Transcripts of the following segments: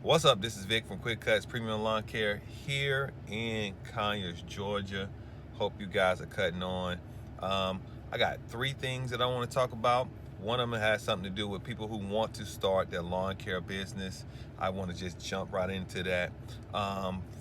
What's up? This is Vic from Cutz Premium Lawn Care here in Conyers, Georgia. Hope you guys are cutting on. I got three things that I want to talk about. One of them has something to do with people who want to start their lawn care business. I want to just jump right into that.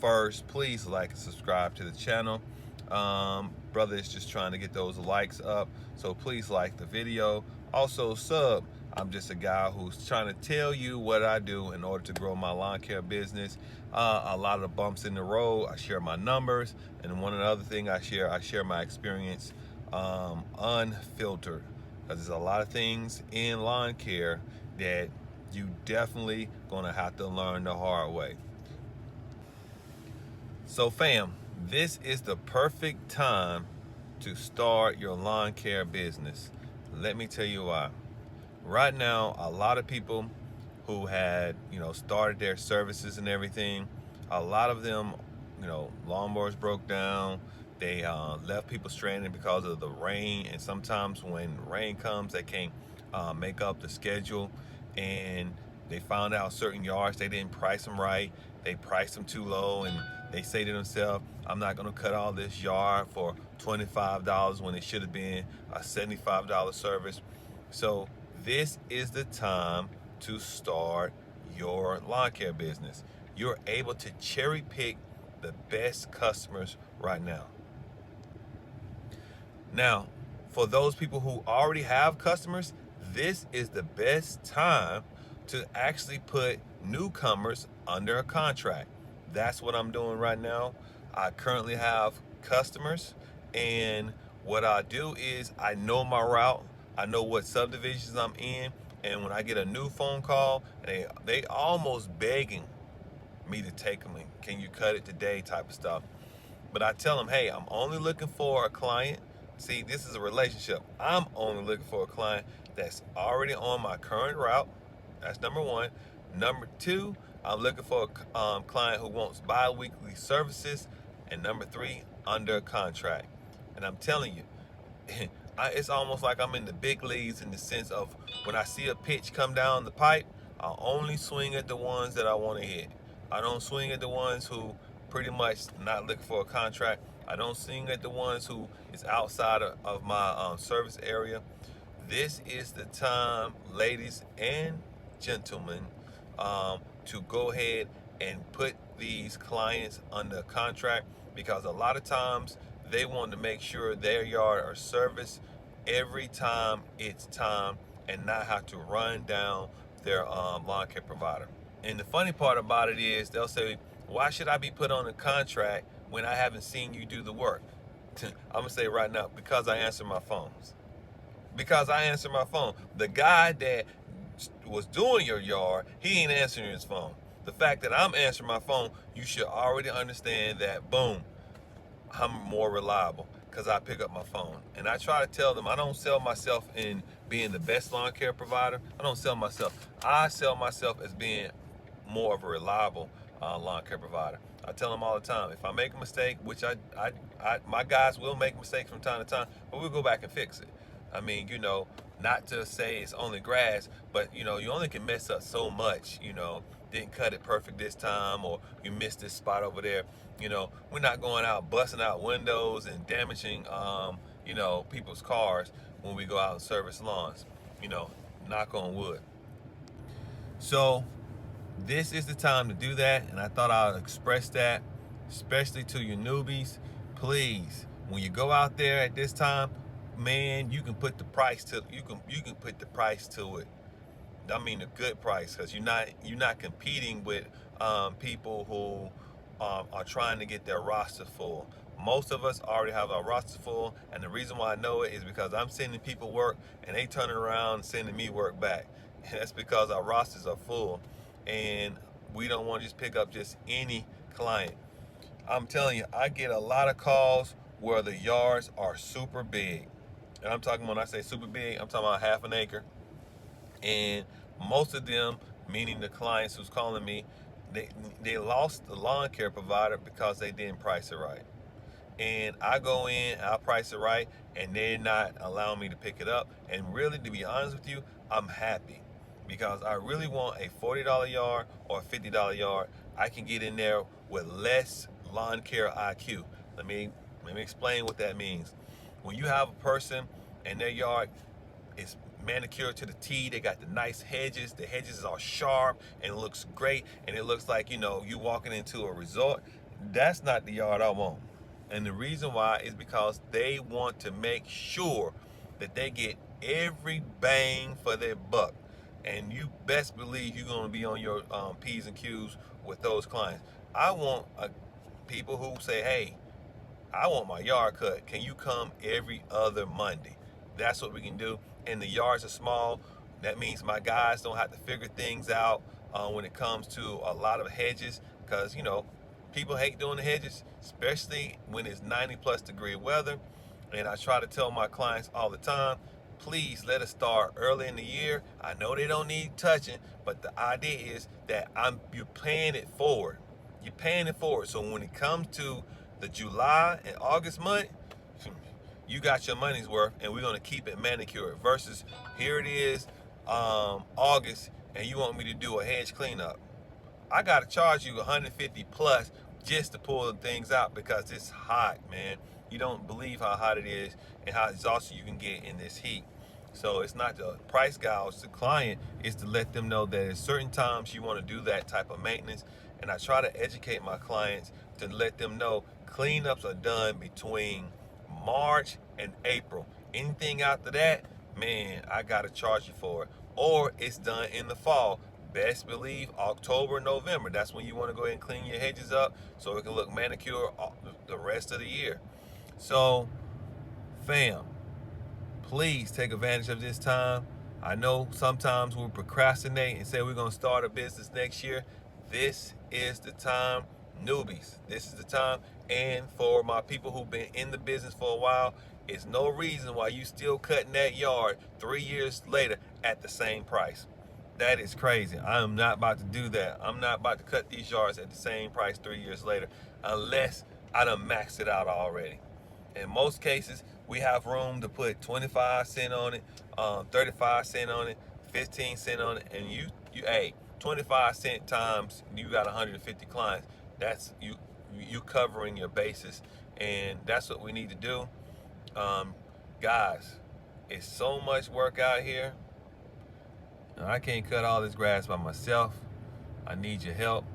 First, please like and subscribe to the channel. Brother is just trying to get those likes up, so please like the video. Also sub. I'm just a guy who's trying to tell you what I do in order to grow my lawn care business. A lot of the bumps in the road, I share my numbers, and one of the other things I share my experience unfiltered. Because there's a lot of things in lawn care that you definitely gonna have to learn the hard way. So fam, this is the perfect time to start your lawn care business. Let me tell you why. Right now, a lot of people who had, started their services and everything, a lot of them, lawnmowers broke down. They left people stranded because of the rain. And sometimes when rain comes, they can't make up the schedule. And they found out certain yards, they didn't price them right. They priced them too low, and they say to themselves, I'm not gonna cut all this yard for $25 when it should have been a $75 service. So this is the time to start your lawn care business. You're able to cherry pick the best customers right now. Now, for those people who already have customers, this is the best time to actually put newcomers under a contract. That's what I'm doing right now. I currently have customers, and what I do is I know my route. I know what subdivisions I'm in, and when I get a new phone call, they almost begging me to take them. Can you cut it today? Type of stuff. But I tell them, hey, I'm only looking for a client. See, this is a relationship. I'm only looking for a client that's already on my current route. That's number one. Number two, I'm looking for a client who wants bi-weekly services. And number three, under a contract. And I'm telling you, it's almost like I'm in the big leagues in the sense of when I see a pitch come down the pipe, I only swing at the ones that I want to hit. I don't swing at the ones who pretty much not looking for a contract. I don't swing at the ones who is outside of my service area. This is the time, ladies and gentlemen, to go ahead and put these clients under contract, because a lot of times they want to make sure their yard are serviced every time it's time and not have to run down their lawn care provider. And the funny part about it is they'll say, why should I be put on a contract when I haven't seen you do the work? I'm gonna say right now, because I answer my phones. Because I answer my phone. The guy that was doing your yard, he ain't answering his phone. The fact that I'm answering my phone, you should already understand that, boom, I'm more reliable because I pick up my phone. And I try to tell them I don't sell myself in being the best lawn care provider. I don't sell myself. I sell myself as being more of a reliable lawn care provider. I tell them all the time, if I make a mistake, which my guys will make mistakes from time to time, but we'll go back and fix it. I mean, not to say it's only grass, but you only can mess up so much. Didn't cut it perfect this time, or you missed this spot over there. We're not going out busting out windows and damaging people's cars when we go out and service lawns. Knock on wood. So this is the time to do that, and I thought I'd express that, especially to your newbies. Please, when you go out there at this time, man, you can put the price to you can put the price to it. I mean, a good price, because you're not competing with people who are trying to get their roster full. Most of us already have our roster full, and the reason why I know it is because I'm sending people work, and they turning around and sending me work back. And that's because our rosters are full, and we don't want to just pick up just any client. I'm telling you, I get a lot of calls where the yards are super big. And I'm talking, when I say super big, I'm talking about half an acre. And most of them, meaning the clients who's calling me, they lost the lawn care provider because they didn't price it right. And I go in, I price it right, and they're not allowing me to pick it up. And really, to be honest with you, I'm happy, because I really want a $40 yard or a $50 yard. I can get in there with less lawn care IQ. Let me explain what that means. When you have a person and their yard is manicured to the T, they got the nice hedges. The hedges are sharp and it looks great, and it looks like, you know, you walking into a resort. That's not the yard I want. And the reason why is because they want to make sure that they get every bang for their buck. And you best believe you're going to be on your P's and Q's with those clients. I want people who say, hey, I want my yard cut. Can you come every other Monday? That's what we can do. And the yards are small. That means my guys don't have to figure things out when it comes to a lot of hedges, because, you know, people hate doing the hedges, especially when it's 90+ degree weather. And I try to tell my clients all the time, please let us start early in the year. I know they don't need touching, but the idea is that you're paying it forward. You're paying it forward. So when it comes to the July and August month, you got your money's worth, and we're gonna keep it manicured. Versus here it is, August, and you want me to do a hedge cleanup. I gotta charge you 150 plus just to pull the things out because it's hot, man. You don't believe how hot it is and how exhausted you can get in this heat. So it's not the price gouge the client, it's to let them know that at certain times you want to do that type of maintenance. And I try to educate my clients to let them know cleanups are done between March and April. Anything after that, man, I gotta charge you for it. Or it's done in the fall. Best believe October, November. That's when you want to go ahead and clean your hedges up so it can look manicured the rest of the year. So, fam, please take advantage of this time. I know sometimes we procrastinate and say we're going to start a business next year. This is the time, newbies. This is the time. And for my people who've been in the business for a while, it's no reason why you still cutting that yard 3 years later at the same price. That is crazy. I am not about to do that. I'm not about to cut these yards at the same price 3 years later unless I done maxed it out already. In most cases, we have room to put 25 cents on it, 35 cents on it, 15 cents on it, and hey, 25 cent times you got 150 clients. That's you covering your bases, and that's what we need to do. Guys, it's so much work out here. I can't cut all this grass by myself. I need your help,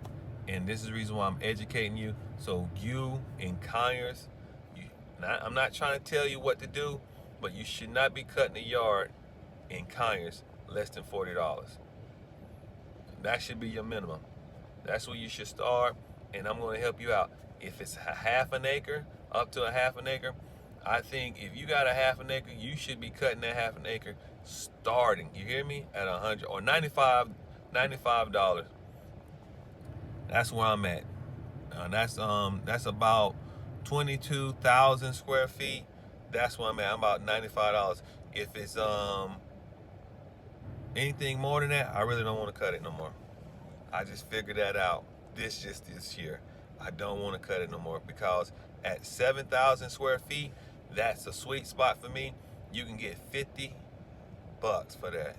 and this is the reason why I'm educating you. So you in Conyers, I'm not trying to tell you what to do, but you should not be cutting a yard in Conyers less than $40. That should be your minimum. That's where you should start, and I'm going to help you out. If it's a half an acre, up to a half an acre, I think if you got a half an acre, you should be cutting that half an acre starting, you hear me, at 100 or $95. That's where I'm at. That's about 22,000 square feet. That's where I'm at. I'm about $95. If it's anything more than that, I really don't want to cut it no more. I just figured that out this year. I don't want to cut it no more because at 7,000 square feet, that's a sweet spot for me. You can get $50 for that.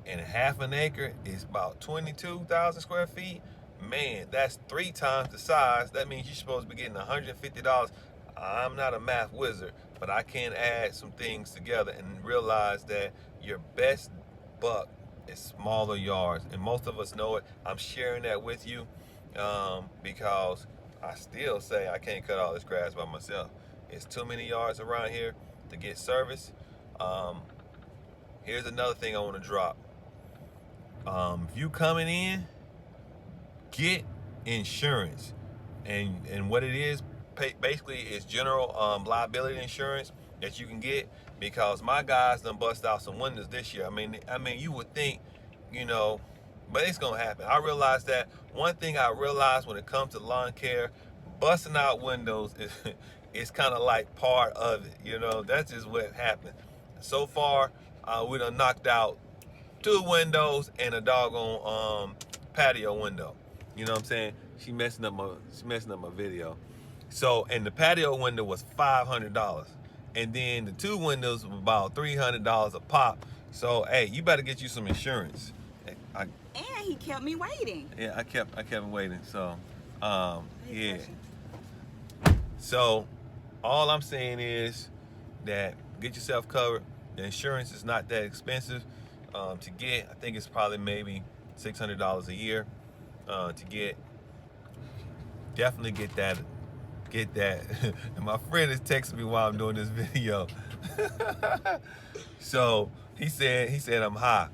And half an acre is about 22,000 square feet. Man, that's 3 times the size. That means you're supposed to be getting $150. I'm not a math wizard, but I can add some things together and realize that your best buck is smaller yards. And most of us know it. I'm sharing that with you because I still say I can't cut all this grass by myself. It's too many yards around here to get service. Here's another thing I want to drop. If you coming in, get insurance. And what it is, basically, is general liability insurance that you can get, because my guys done bust out some windows this year. I mean, you would think, but it's gonna happen. I realized that one thing I realized when it comes to lawn care, busting out windows is kind of like part of it. That's just what happened. So far, we done knocked out 2 windows and a doggone patio window. You know what I'm saying? She messing up my video. So, and the patio window was $500, and then the 2 windows were about $300 a pop. So, hey, you better get you some insurance. And he kept me waiting. Yeah, I kept him waiting. So, yeah. So, all I'm saying is that get yourself covered. The insurance is not that expensive to get. I think it's probably maybe $600 a year to get. Definitely get that. Get that. And my friend is texting me while I'm doing this video. So he said I'm high.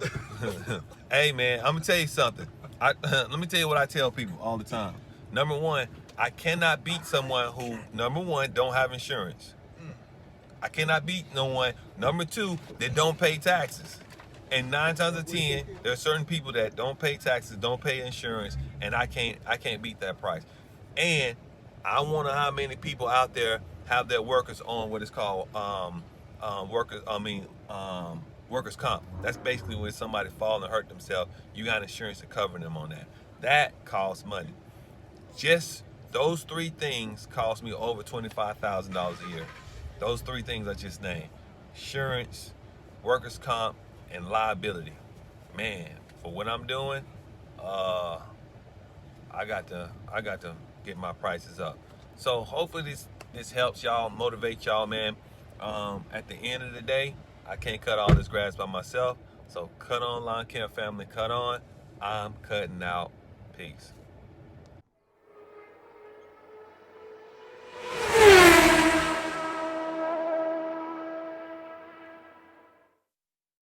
Hey man, I'm gonna tell you something. Let me tell you what I tell people all the time. Number one, I cannot beat someone who, number one, don't have insurance. I cannot beat no one. Number two, that don't pay taxes. And 9 times out of 10, there are certain people that don't pay taxes, don't pay insurance, and I can't beat that price. And I wonder how many people out there have their workers on what is called workers' comp. That's basically when somebody fall and hurt themselves. You got insurance to cover them on that. That costs money. Just those 3 things cost me over $25,000 a year. Those 3 things I just named: insurance, workers' comp, and liability. Man, for what I'm doing, I got to get my prices up. So hopefully this helps y'all, motivate y'all, man. At the end of the day, I can't cut all this grass by myself. So cut on, LawnCare family, cut on. I'm cutting out. Peace.